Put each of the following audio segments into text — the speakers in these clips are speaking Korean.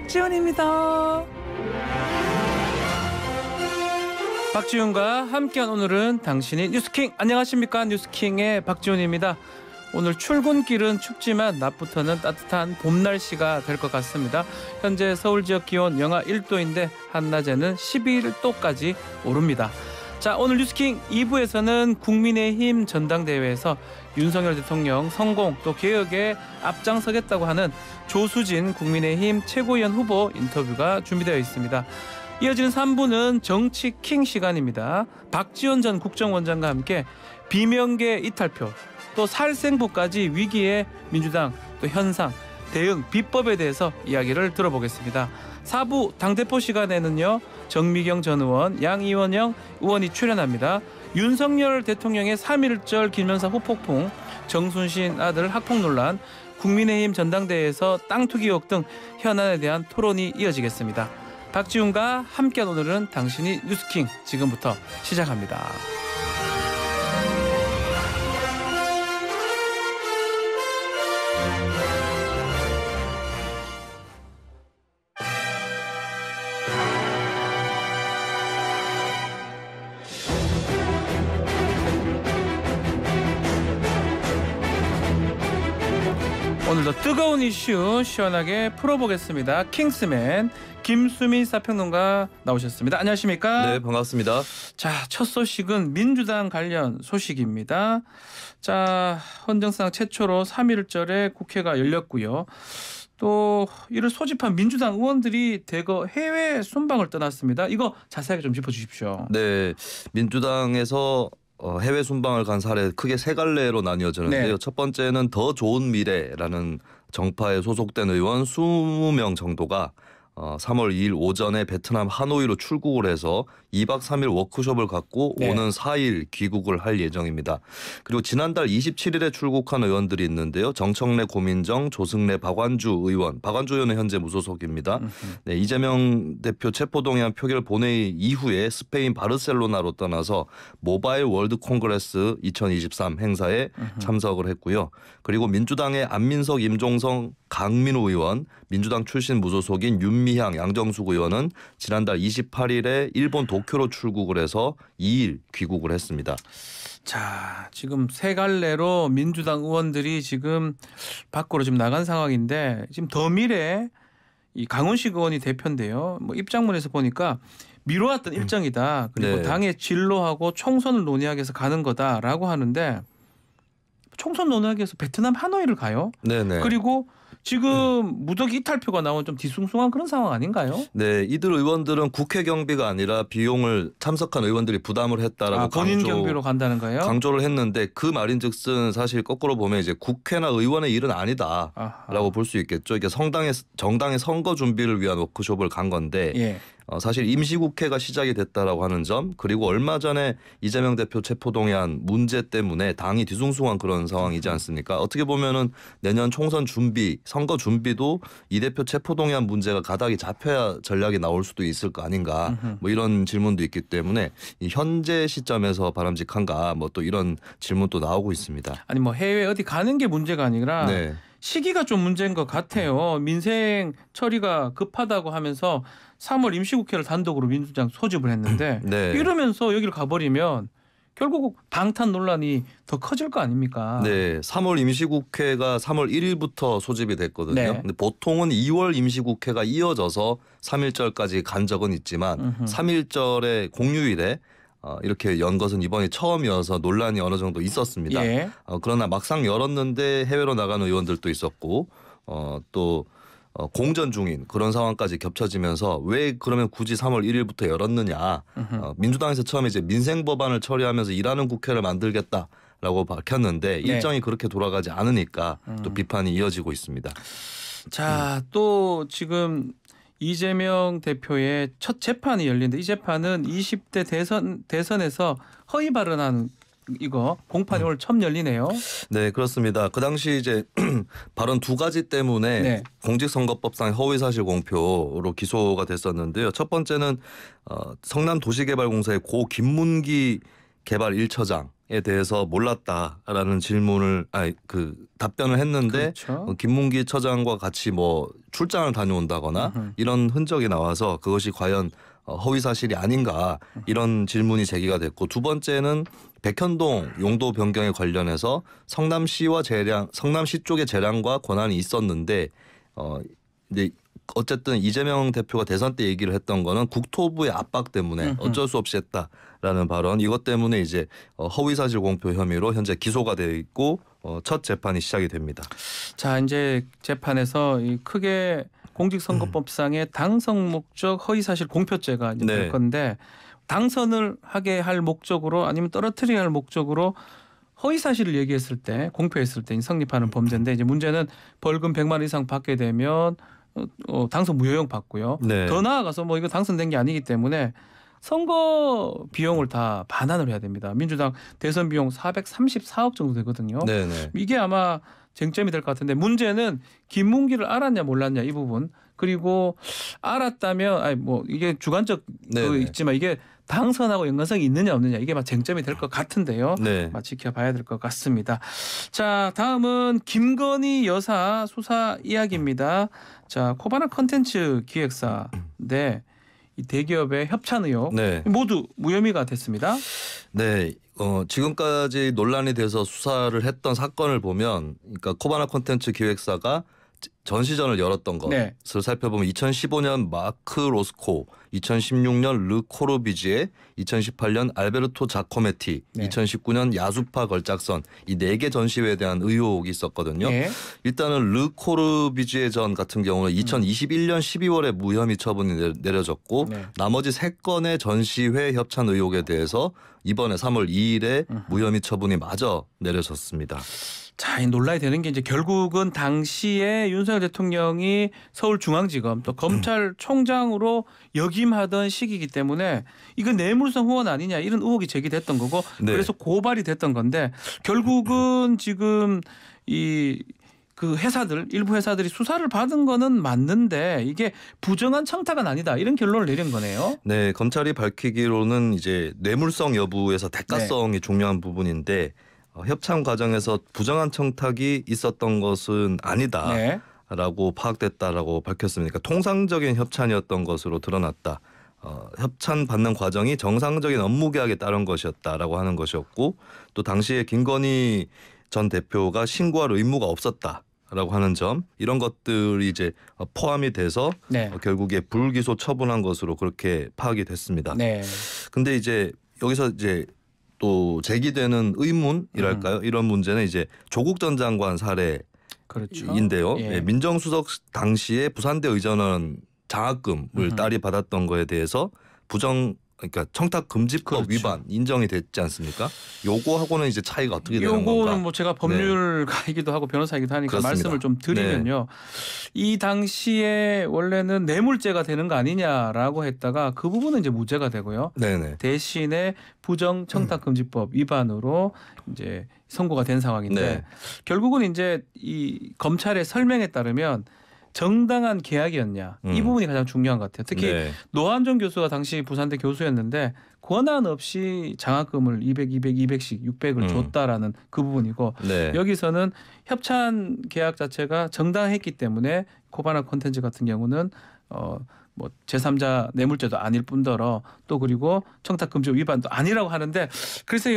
박지훈입니다. 박지훈과 함께한 오늘은 당신이 뉴스킹. 안녕하십니까, 뉴스킹의 박지훈입니다. 오늘 출근길은 춥지만 낮부터는 따뜻한 봄 날씨가 될 것 같습니다. 현재 서울 지역 기온 영하 1도인데 한낮에는 11도까지 오릅니다. 자, 오늘 뉴스킹 2부에서는 국민의힘 전당대회에서 윤석열 대통령 성공 또 개혁에 앞장서겠다고 하는 조수진 국민의힘 최고위원 후보 인터뷰가 준비되어 있습니다. 이어지는 3부는 정치킹 시간입니다. 박지원 전 국정원장과 함께 비명계 이탈표 또 살생부까지 위기의 민주당 또 현상 대응 비법에 대해서 이야기를 들어보겠습니다. 4부 당대표 시간에는요, 정미경 전 의원, 양이원영 의원이 출연합니다. 윤석열 대통령의 3.1절 기념사 후폭풍, 정순신 아들 학폭 논란, 국민의힘 전당대회에서 땅 투기 의혹 등 현안에 대한 토론이 이어지겠습니다. 박지훈과 함께한 오늘은 당신이 뉴스킹 지금부터 시작합니다. 오늘도 뜨거운 이슈 시원하게 풀어보겠습니다. 킹스맨 김수민 사평론가 나오셨습니다. 안녕하십니까? 네, 반갑습니다. 자, 첫 소식은 민주당 관련 소식입니다. 자, 헌정사상 최초로 3.1절에 국회가 열렸고요. 또 이를 소집한 민주당 의원들이 대거 해외 순방을 떠났습니다. 이거 자세하게 좀 짚어주십시오. 네, 민주당에서 해외 순방을 간 사례 크게 세 갈래로 나뉘어지는데요. 네. 첫 번째는 더 좋은 미래라는 정파에 소속된 의원 20명 정도가 3월 2일 오전에 베트남 하노이로 출국을 해서 2박 3일 워크숍을 갖고 네. 오는 4일 귀국을 할 예정입니다. 그리고 지난달 27일에 출국한 의원들이 있는데요. 정청래, 고민정, 조승래, 박완주 의원. 박완주 의원은 현재 무소속입니다. 네, 이재명 대표 체포동의안 표결 본회의 이후에 스페인 바르셀로나로 떠나서 모바일 월드 콩그레스 2023 행사에 참석을 했고요. 그리고 민주당의 안민석, 임종성, 강민우 의원, 민주당 출신 무소속인 윤미향, 양정숙 의원은 지난달 28일에 일본 도쿄로 출국을 해서 2일 귀국을 했습니다. 자, 지금 세 갈래로 민주당 의원들이 지금 밖으로 지금 나간 상황인데, 지금 더 미래 이 강훈식 의원이 대표인데요. 뭐 입장문에서 보니까 미뤄왔던 일정이다. 그리고 네. 당의 진로하고 총선을 논의하기 위해서 가는 거다라고 하는데, 총선 논의하기 위해서 베트남 하노이를 가요. 네네. 그리고 지금 무더기 이탈표가 나온 좀 뒤숭숭한 그런 상황 아닌가요? 네, 이들 의원들은 국회 경비가 아니라 비용을 참석한 의원들이 부담을 했다라고 본인 경비로 간다는 거예요? 강조를 했는데, 그 말인즉슨 사실 거꾸로 보면 이제 국회나 의원의 일은 아니다라고 볼 수 있겠죠. 이게 정당의 선거 준비를 위한 워크숍을 간 건데, 예. 사실 임시국회가 시작이 됐다라고 하는 점, 그리고 얼마 전에 이재명 대표 체포동의안 문제 때문에 당이 뒤숭숭한 그런 상황이지 않습니까? 어떻게 보면은 내년 총선 준비, 선거 준비도 이 대표 체포동의안 문제가 가닥이 잡혀야 전략이 나올 수도 있을 거 아닌가, 뭐 이런 질문도 있기 때문에 이 현재 시점에서 바람직한가, 뭐 또 이런 질문도 나오고 있습니다. 아니 뭐 해외 어디 가는 게 문제가 아니라 네. 시기가 좀 문제인 것 같아요. 민생 처리가 급하다고 하면서 3월 임시국회를 단독으로 민주당 소집을 했는데 네. 이러면서 여기를 가버리면 결국 방탄 논란이 더 커질 거 아닙니까? 네, 3월 임시국회가 3월 1일부터 소집이 됐거든요. 네. 근데 보통은 2월 임시국회가 이어져서 3.1절까지 간 적은 있지만 3.1절의 공휴일에 이렇게 연 것은 이번이 처음이어서 논란이 어느 정도 있었습니다. 예. 그러나 막상 열었는데 해외로 나가는 의원들도 있었고 또 공전 중인 그런 상황까지 겹쳐지면서 왜 그러면 굳이 3월 1일부터 열었느냐. 민주당에서 처음에 이제 민생 법안을 처리하면서 일하는 국회를 만들겠다라고 밝혔는데 네. 일정이 그렇게 돌아가지 않으니까 또 비판이 이어지고 있습니다. 자, 또 지금 이재명 대표의 첫 재판이 열리는데 이 재판은 20대 대선에서 허위 발언한 이거 공판이 오늘 처음 열리네요. 네, 그렇습니다. 그 당시 이제 발언 두 가지 때문에 네. 공직선거법상 허위사실 공표로 기소가 됐었는데요. 첫 번째는 성남도시개발공사의 고 김문기 개발 1처장에 대해서 몰랐다라는 질문을 답변을 했는데 그렇죠. 김문기 처장과 같이 뭐 출장을 다녀온다거나 이런 흔적이 나와서 그것이 과연 허위 사실이 아닌가 이런 질문이 제기가 됐고, 두 번째는 백현동 용도 변경에 관련해서 성남시 쪽의 재량과 권한이 있었는데 이제 어쨌든 이재명 대표가 대선 때 얘기를 했던 거는 국토부의 압박 때문에 어쩔 수 없이 했다라는 발언, 이것 때문에 이제 허위사실 공표 혐의로 현재 기소가 되어 있고 첫 재판이 시작이 됩니다. 자, 이제 재판에서 이 크게 공직선거법상의 당선 목적 허위사실 공표죄가 이제 될 건데, 당선을 하게 할 목적으로 아니면 떨어뜨려야 할 목적으로 허위사실을 얘기했을 때, 공표했을 때 성립하는 범죄인데, 이제 문제는 벌금 100만 원 이상 받게 되면 당선 무효형 받고요. 네. 더 나아가서 뭐 이거 당선된 게 아니기 때문에 선거 비용을 다 반환을 해야 됩니다. 민주당 대선 비용 434억 정도 되거든요. 네네. 이게 아마 쟁점이 될 것 같은데, 문제는 김문기를 알았냐 몰랐냐 이 부분, 그리고 알았다면 뭐 이게 주관적 그 있지만 이게 당선하고 연관성이 있느냐 없느냐, 이게 막 쟁점이 될 것 같은데요. 네. 지켜봐야 될 것 같습니다. 자, 다음은 김건희 여사 수사 이야기입니다. 자, 코바나 컨텐츠 기획사인데 이 대기업의 협찬 의혹 모두 무혐의가 됐습니다. 네. 지금까지 논란이 돼서 수사를 했던 사건을 보면, 그러니까 코바나 콘텐츠 기획사가 전시전을 열었던 것을 살펴보면 2015년 마크 로스코, 2016년 르 코르비지에, 2018년 알베르토 자코메티, 2019년 야수파 걸작선, 이 4개 전시회에 대한 의혹이 있었거든요. 일단은 르 코르비지에 전 같은 경우는 2021년 12월에 무혐의 처분이 내려졌고 나머지 3건의 전시회 협찬 의혹에 대해서 이번에 3월 2일에 무혐의 처분이 마저 내려졌습니다. 자, 이 논란이 되는 게 이제 결국은 당시에 윤석열 대통령이 서울중앙지검 또 검찰총장으로 역임하던 시기이기 때문에 이건 뇌물성 후원 아니냐 이런 의혹이 제기됐던 거고, 그래서 고발이 됐던 건데, 결국은 지금 그 회사들, 일부 회사들이 수사를 받은 거는 맞는데 이게 부정한 청탁은 아니다, 이런 결론을 내린 거네요. 네, 검찰이 밝히기로는 이제 뇌물성 여부에서 대가성이 중요한 부분인데, 협찬 과정에서 부정한 청탁이 있었던 것은 아니다라고 파악됐다라고 밝혔습니다. 그러니까 통상적인 협찬이었던 것으로 드러났다. 협찬 받는 과정이 정상적인 업무 계약에 따른 것이었다라고 하는 것이었고, 또 당시에 김건희 전 대표가 신고할 의무가 없었다라고 하는 점, 이런 것들이 이제 포함이 돼서 결국에 불기소 처분한 것으로 그렇게 파악이 됐습니다. 근데 이제 여기서 이제 또 제기되는 의문이랄까요? 이런 문제는 이제 조국 전 장관 사례인데요. 민정수석 당시에 부산대 의전원 장학금을 딸이 받았던 거에 대해서 그러니까 청탁금지법 위반 인정이 됐지 않습니까? 요거하고는 이제 차이가 어떻게 되는 건가? 요거는 뭐 제가 법률가이기도 하고 변호사이기도 하니까 그렇습니다. 말씀을 좀 드리면요. 이 당시에 원래는 뇌물죄가 되는 거 아니냐라고 했다가 그 부분은 이제 무죄가 되고요. 대신에 부정 청탁금지법 위반으로 이제 선고가 된 상황인데, 결국은 이제 이 검찰의 설명에 따르면 정당한 계약이었냐, 이 부분이 가장 중요한 것 같아요. 특히 노한정 교수가 당시 부산대 교수였는데 권한 없이 장학금을 200, 200씩 600을 줬다라는 그 부분이고, 여기서는 협찬 계약 자체가 정당했기 때문에 코바나 콘텐츠 같은 경우는 뭐 제3자 뇌물죄도 아닐 뿐더러 또 그리고 청탁금지 위반도 아니라고 하는데, 그래서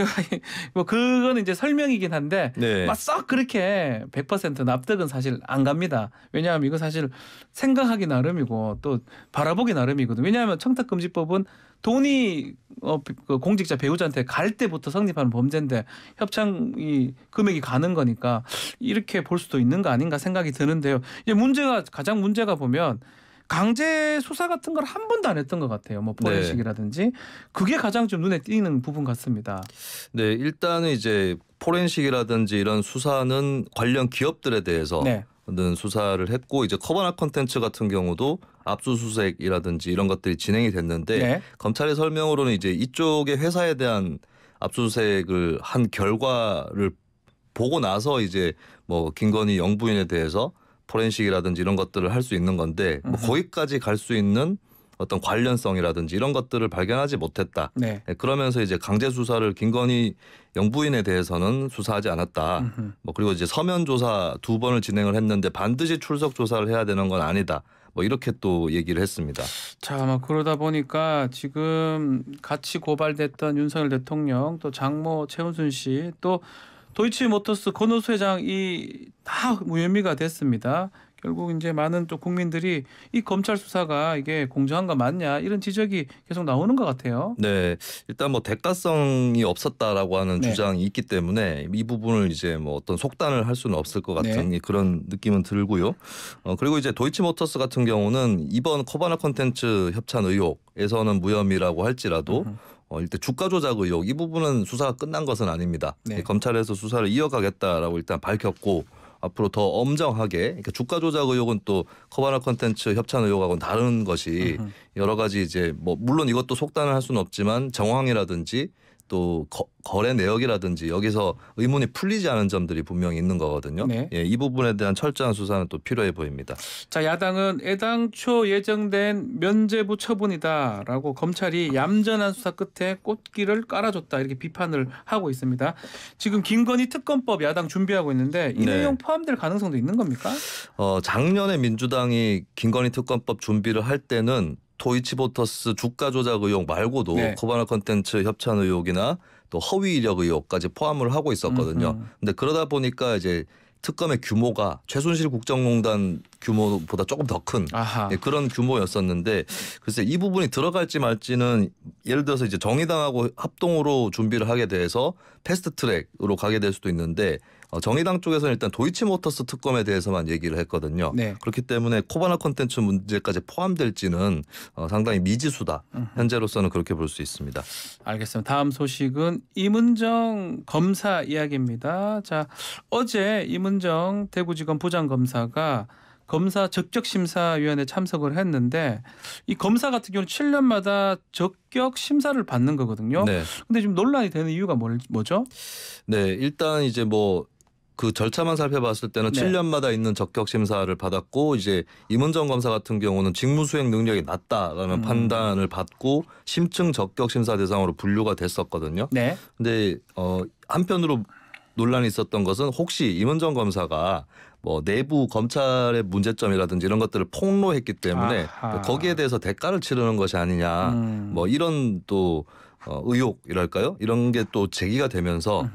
뭐 그거는 이제 설명이긴 한데 막 썩 그렇게 100% 납득은 사실 안 갑니다. 왜냐하면 이거 사실 생각하기 나름이고 또 바라보기 나름이거든요. 왜냐하면 청탁금지법은 돈이 그 공직자 배우자한테 갈 때부터 성립하는 범죄인데 협찬이 금액이 가는 거니까 이렇게 볼 수도 있는 거 아닌가 생각이 드는데요. 이제 가장 문제가 보면 강제 수사 같은 걸 한 번도 안 했던 것 같아요. 뭐 포렌식이라든지 그게 가장 좀 눈에 띄는 부분 같습니다. 네, 일단은 이제 포렌식이라든지 이런 수사는 관련 기업들에 대해서 수사를 했고, 이제 코바나 콘텐츠 같은 경우도 압수수색이라든지 이런 것들이 진행이 됐는데 검찰의 설명으로는 이제 이쪽의 회사에 대한 압수수색을 한 결과를 보고 나서 이제 뭐 김건희 영부인에 대해서 포렌식이라든지 이런 것들을 할 수 있는 건데, 뭐 거기까지 갈 수 있는 어떤 관련성이라든지 이런 것들을 발견하지 못했다. 네. 그러면서 이제 강제 수사를 김건희 영부인에 대해서는 수사하지 않았다. 뭐 그리고 이제 서면 조사 2번을 진행을 했는데 반드시 출석 조사를 해야 되는 건 아니다. 뭐 이렇게 또 얘기를 했습니다. 자, 뭐 그러다 보니까 지금 같이 고발됐던 윤석열 대통령 또 장모 최은순 씨 또 도이치모터스 권오수 회장이 다 무혐의가 됐습니다. 결국 이제 많은 또 국민들이 이 검찰 수사가 이게 공정한가 맞냐 이런 지적이 계속 나오는 것 같아요. 네, 일단 뭐 대가성이 없었다라고 하는 네. 주장이 있기 때문에 이 부분을 이제 뭐 어떤 속단을 할 수는 없을 것 같은 네. 그런 느낌은 들고요. 그리고 이제 도이치모터스 같은 경우는 이번 코바나 콘텐츠 협찬 의혹에서는 무혐의라고 할지라도 일단 주가 조작 의혹 이 부분은 수사가 끝난 것은 아닙니다. 네. 검찰에서 수사를 이어가겠다라고 일단 밝혔고 앞으로 더 엄정하게 그러니까 주가 조작 의혹은 또 코바나 콘텐츠 협찬 의혹하고는 다른 것이 여러 가지 이제 뭐 물론 이것도 속단을 할 수는 없지만 정황이라든지 또 거래 내역이라든지 여기서 의문이 풀리지 않은 점들이 분명히 있는 거거든요. 네. 예, 이 부분에 대한 철저한 수사는 또 필요해 보입니다. 자, 야당은 애당초 예정된 면죄부 처분이다라고 검찰이 얌전한 수사 끝에 꽃길을 깔아줬다 이렇게 비판을 하고 있습니다. 지금 김건희 특검법 야당 준비하고 있는데 이 네. 내용 포함될 가능성도 있는 겁니까? 작년에 민주당이 김건희 특검법 준비를 할 때는 도이치모터스 주가 조작 의혹 말고도 네. 코바나 콘텐츠 협찬 의혹이나 또 허위 이력 의혹까지 포함을 하고 있었거든요. 근데 그러다 보니까 이제 특검의 규모가 최순실 국정농단 규모보다 조금 더 큰 그런 규모였었는데 글쎄 이 부분이 들어갈지 말지는 예를 들어서 이제 정의당하고 합동으로 준비를 하게 돼서 패스트트랙으로 가게 될 수도 있는데 정의당 쪽에서는 일단 도이치모터스 특검에 대해서만 얘기를 했거든요. 네. 그렇기 때문에 코바나 콘텐츠 문제까지 포함될지는 상당히 미지수다. 현재로서는 그렇게 볼 수 있습니다. 알겠습니다. 다음 소식은 임은정 검사 이야기입니다. 자, 어제 임은정 대구지검 부장검사가 검사 적격심사위원회 참석을 했는데 이 검사 같은 경우는 7년마다 적격 심사를 받는 거거든요. 네. 근데 지금 논란이 되는 이유가 뭐죠? 네, 일단 이제 뭐 그 절차만 살펴봤을 때는 네. 7년마다 있는 적격 심사를 받았고 이제 임은정 검사 같은 경우는 직무 수행 능력이 낮다라는 판단을 받고 심층 적격 심사 대상으로 분류가 됐었거든요. 네. 근데 한편으로 논란이 있었던 것은 혹시 임은정 검사가 뭐 내부 검찰의 문제점이라든지 이런 것들을 폭로했기 때문에 아하. 거기에 대해서 대가를 치르는 것이 아니냐 뭐 이런 또 의혹이랄까요? 이런 게 또 제기가 되면서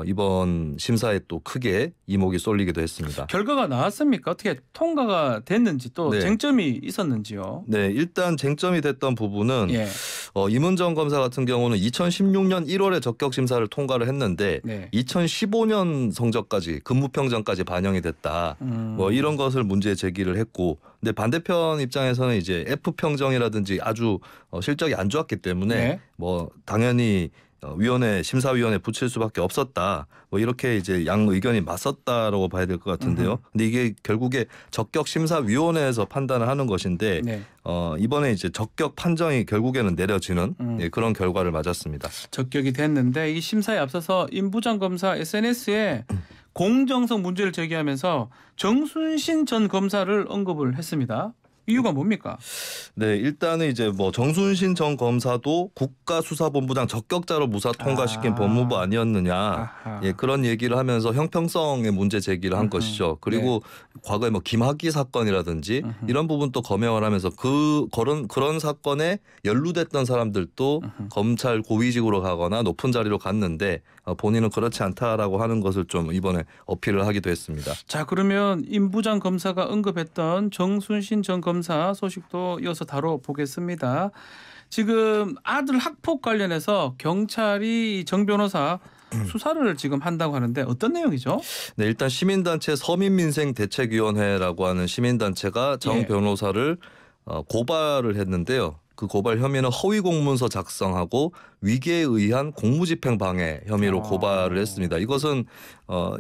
이번 심사에 또 크게 이목이 쏠리기도 했습니다. 결과가 나왔습니까? 어떻게 통과가 됐는지 또 네. 쟁점이 있었는지요? 네, 일단 쟁점이 됐던 부분은 예. 임은정 검사 같은 경우는 2016년 1월에 적격 심사를 통과를 했는데 네. 2015년 성적까지 근무평점까지 반영이 됐다. 뭐 이런 것을 문제 제기를 했고, 근데 반대편 입장에서는 이제 F 평정이라든지 아주 실적이 안 좋았기 때문에 네. 뭐 당연히 심사위원회 붙일 수밖에 없었다. 뭐 이렇게 이제 양 의견이 맞섰다라고 봐야 될 것 같은데요. 근데 이게 결국에 적격 심사위원회에서 판단을 하는 것인데 네. 이번에 이제 적격 판정이 결국에는 내려지는 그런 결과를 맞았습니다. 적격이 됐는데 이 심사에 앞서서 임 부장검사 SNS에 공정성 문제를 제기하면서 정순신 전 검사를 언급을 했습니다. 이유가 뭡니까? 네, 일단은 이제 뭐 정순신 전 검사도 국가수사본부장 적격자로 무사 통과시킨 법무부 아니었느냐, 아하. 예, 그런 얘기를 하면서 형평성의 문제 제기를 한 것이죠. 그리고 과거에 뭐 김학의 사건이라든지 이런 부분도 검역을 하면서 그런 사건에 연루됐던 사람들도 검찰 고위직으로 가거나 높은 자리로 갔는데 본인은 그렇지 않다라고 하는 것을 좀 이번에 어필을 하기도 했습니다. 자, 그러면 임 부장 검사가 언급했던 정순신 전 검사 소식도 이어서 다뤄보겠습니다. 지금 아들 학폭 관련해서 경찰이 정 변호사 수사를 지금 한다고 하는데 어떤 내용이죠? 네, 일단 시민단체 서민민생대책위원회라고 하는 시민단체가 정 예. 변호사를 고발을 했는데요. 그 고발 혐의는 허위 공문서 작성하고 위계에 의한 공무집행 방해 혐의로 고발을 했습니다. 이것은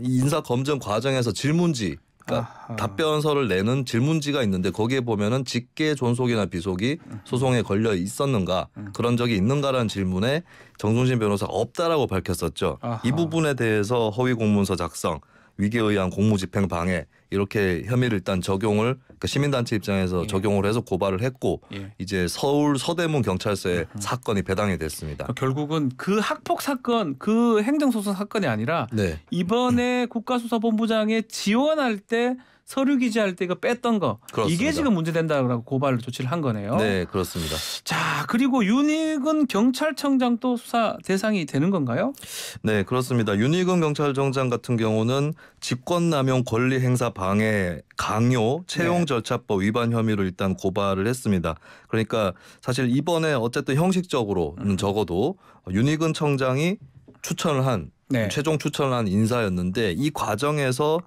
인사 검증 과정에서 질문지, 그러니까 아하. 답변서를 내는 질문지가 있는데 거기에 보면은 직계 존속이나 비속이 소송에 걸려 있었는가 그런 적이 있는가라는 질문에 정순신 변호사가 없다라고 밝혔었죠. 아하. 이 부분에 대해서 허위 공문서 작성, 위계에 의한 공무집행 방해 이렇게 혐의를 일단 적용을 그러니까 시민단체 입장에서 예. 적용을 해서 고발을 했고 예. 이제 서울 서대문 경찰서에 사건이 배당이 됐습니다. 결국은 그 학폭 사건, 그 행정소송 사건이 아니라 네. 이번에 국가수사본부장에 지원할 때 서류 기재할 때 이거 뺐던 거 그렇습니다. 이게 지금 문제된다고 고발 조치를 한 거네요. 네, 그렇습니다. 자, 그리고 윤익은 경찰청장도 수사 대상이 되는 건가요? 네, 그렇습니다. 윤희근 경찰청장 같은 경우는 직권남용 권리행사 방해 강요 채용 네. 절차법 위반 혐의로 일단 고발을 했습니다. 그러니까 사실 이번에 어쨌든 형식적으로는 적어도 윤희근 청장이 추천을 한 네. 최종 추천을 한 인사였는데 이 과정에서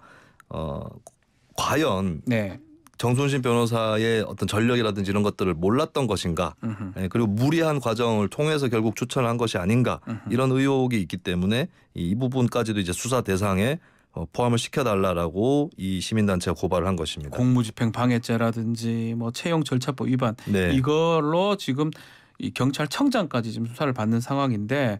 과연 네. 정순신 변호사의 어떤 전력이라든지 이런 것들을 몰랐던 것인가, 음흠. 그리고 무리한 과정을 통해서 결국 추천을 한 것이 아닌가 이런 의혹이 있기 때문에 이 부분까지도 이제 수사 대상에 포함을 시켜달라라고 이 시민단체가 고발을 한 것입니다. 공무집행 방해죄라든지 뭐 채용 절차법 위반 네. 이걸로 지금 이 경찰청장까지 지금 수사를 받는 상황인데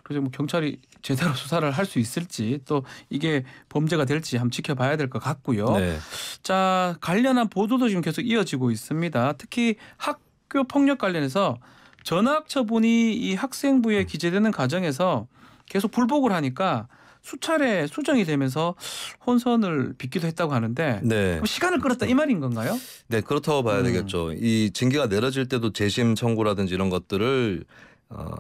그래서 뭐 경찰이 제대로 수사를 할 수 있을지 또 이게 범죄가 될지 한번 지켜봐야 될 것 같고요. 네. 자, 관련한 보도도 지금 계속 이어지고 있습니다. 특히 학교 폭력 관련해서 전학 처분이 이 학생부에 기재되는 과정에서 계속 불복을 하니까 수차례 수정이 되면서 혼선을 빚기도 했다고 하는데 네. 그럼 시간을 끌었다 이 말인 건가요? 네, 그렇다고 봐야 되겠죠. 이 징계가 내려질 때도 재심 청구라든지 이런 것들을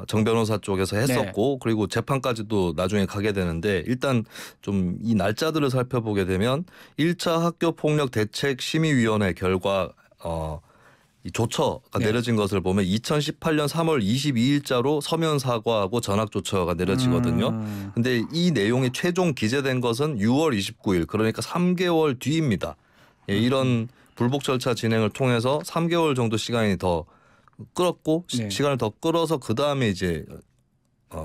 정 변호사 쪽에서 했었고 그리고 재판까지도 나중에 가게 되는데 일단 좀 이 날짜들을 살펴보게 되면 1차 학교폭력 대책심의위원회 결과 이 조처가 네. 내려진 것을 보면 2018년 3월 22일자로 서면 사과하고 전학 조처가 내려지거든요. 근데 이 내용이 최종 기재된 것은 6월 29일 그러니까 3개월 뒤입니다. 예, 이런 불복 절차 진행을 통해서 3개월 정도 시간이 더 끌었고 네. 시간을 더 끌어서 그 다음에 이제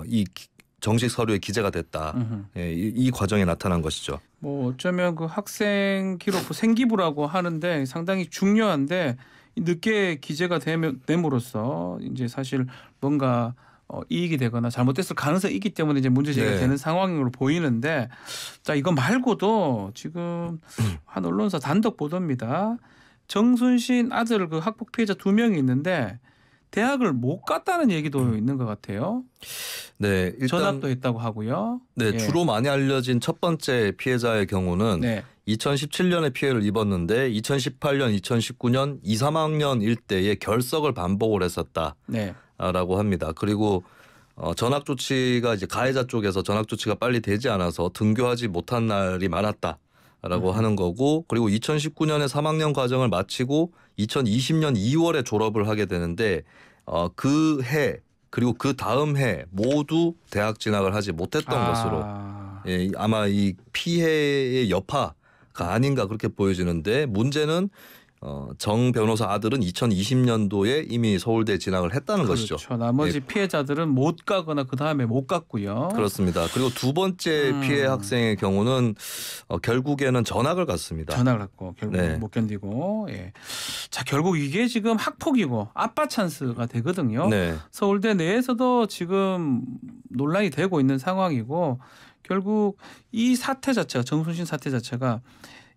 이 정식 서류에 기재가 됐다. 예, 이 과정이 나타난 것이죠. 뭐 어쩌면 그 학생 기록부 생기부라고 하는데 상당히 중요한데 늦게 기재가 됨으로써 이제 사실 뭔가 이익이 되거나 잘못됐을 가능성이 있기 때문에 이제 문제 제기가 네. 되는 상황으로 보이는데 자 이거 말고도 지금 한 언론사 단독 보도입니다. 정순신 아들 그 학폭 피해자 2명이 있는데 대학을 못 갔다는 얘기도 있는 것 같아요. 네, 일단 전학도 했다고 하고요. 네, 예. 주로 많이 알려진 첫 번째 피해자의 경우는 네. 2017년에 피해를 입었는데 2018년, 2019년 2, 3학년 일대에 결석을 반복을 했었다라고 네. 합니다. 그리고 전학 조치가 이제 가해자 쪽에서 전학 조치가 빨리 되지 않아서 등교하지 못한 날이 많았다라고 하는 거고 그리고 2019년에 3학년 과정을 마치고 2020년 2월에 졸업을 하게 되는데 그 해 그리고 그 다음 해 모두 대학 진학을 하지 못했던 것으로 예, 아마 이 피해의 여파가 아닌가 그렇게 보여지는데 문제는 정 변호사 아들은 2020년도에 이미 서울대 진학을 했다는 그렇죠. 것이죠. 나머지 예. 피해자들은 못 가거나 그 다음에 못 갔고요. 그렇습니다. 그리고 두 번째 피해 학생의 경우는 결국에는 전학을 갔습니다. 전학을 갔고 결국 네. 못 견디고. 예. 자 결국 이게 지금 학폭이고 아빠 찬스가 되거든요. 네. 서울대 내에서도 지금 논란이 되고 있는 상황이고 결국 이 사태 자체가 정순신 사태 자체가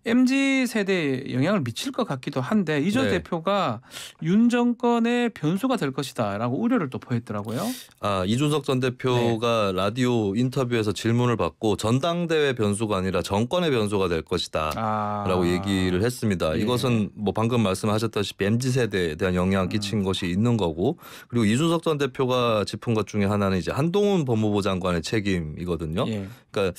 MZ 세대에 영향을 미칠 것 같기도 한데 이 전 네. 대표가 윤 정권의 변수가 될 것이다라고 우려를 또 보였더라고요. 이준석 전 대표가 라디오 인터뷰에서 질문을 받고 전당대회 변수가 아니라 정권의 변수가 될 것이다라고 얘기를 했습니다. 예. 이것은 뭐 방금 말씀하셨다시피 MZ 세대에 대한 영향을 끼친 것이 있는 거고 그리고 이준석 전 대표가 짚은 것 중에 하나는 이제 한동훈 법무부 장관의 책임이거든요. 예. 그러니까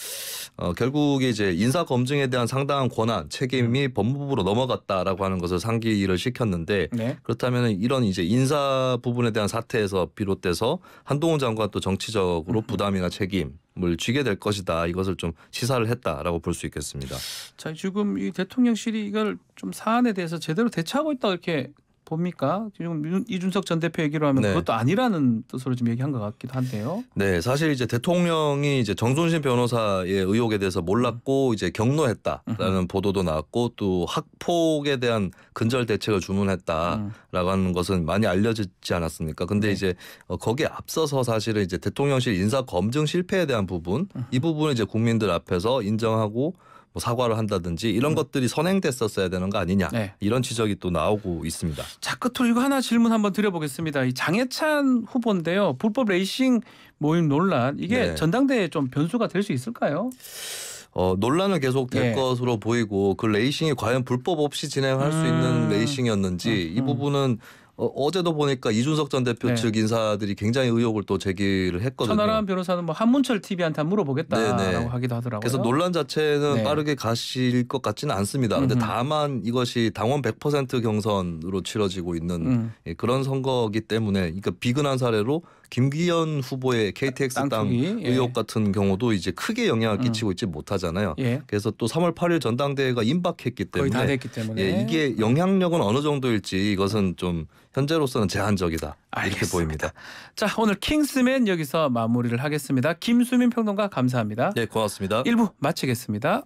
결국에 이제 인사 검증에 대한 상당한 권한 책임이 법무부로 넘어갔다라고 하는 것을 상기를 시켰는데 네. 그렇다면 이런 이제 인사 부분에 대한 사태에서 비롯돼서 한동훈 장관 또 정치적으로 부담이나 책임을 지게 될 것이다. 이것을 좀 시사를 했다라고 볼 수 있겠습니다. 자 지금 이 대통령실이 이걸 좀 사안에 대해서 제대로 대처하고 있다 이렇게 봅니까? 지금 이준석 전 대표 얘기로 하면 네. 그것도 아니라는 뜻으로 지금 얘기한 것 같기도 한데요. 네, 사실 이제 대통령이 이제 정순신 변호사의 의혹에 대해서 몰랐고 이제 경로했다라는 보도도 나왔고 또 학폭에 대한 근절 대책을 주문했다라고 하는 것은 많이 알려지지 않았습니까? 근데 네. 이제 거기에 앞서서 사실은 이제 대통령실 인사 검증 실패에 대한 부분 이 부분을 이제 국민들 앞에서 인정하고 뭐 사과를 한다든지 이런 것들이 선행됐었어야 되는 거 아니냐 네. 이런 지적이 또 나오고 있습니다. 자, 끝으로 이거 하나 질문 한번 드려보겠습니다. 이 장해찬 후보인데요. 불법 레이싱 모임 논란 이게 네. 전당대회에 좀 변수가 될 수 있을까요? 논란은 계속 될 예. 것으로 보이고 그 레이싱이 과연 불법 없이 진행할 수 있는 레이싱이었는지 이 부분은 어제도 보니까 이준석 전 대표 네. 측 인사들이 굉장히 의혹을 또 제기를 했거든요. 천하람 변호사는 뭐 한문철 TV한테 물어보겠다라고 네네. 하기도 하더라고요. 그래서 논란 자체는 네. 빠르게 가실 것 같지는 않습니다. 근데 다만 이것이 당원 100% 경선으로 치러지고 있는 그런 선거이기 때문에 그러니까 비근한 사례로 김기현 후보의 KTX 땅 땅투기, 예. 의혹 같은 경우도 이제 크게 영향을 끼치고 있지 못하잖아요. 예. 그래서 또 3월 8일 전당대회가 임박했기 거의 때문에 다 됐기 때문에 예, 이게 영향력은 어느 정도일지 이것은 좀 현재로서는 제한적이다 이렇게 알겠습니다. 보입니다. 자, 오늘 킹스맨 여기서 마무리를 하겠습니다. 김수민 평론가 감사합니다. 네, 고맙습니다. 1부 마치겠습니다.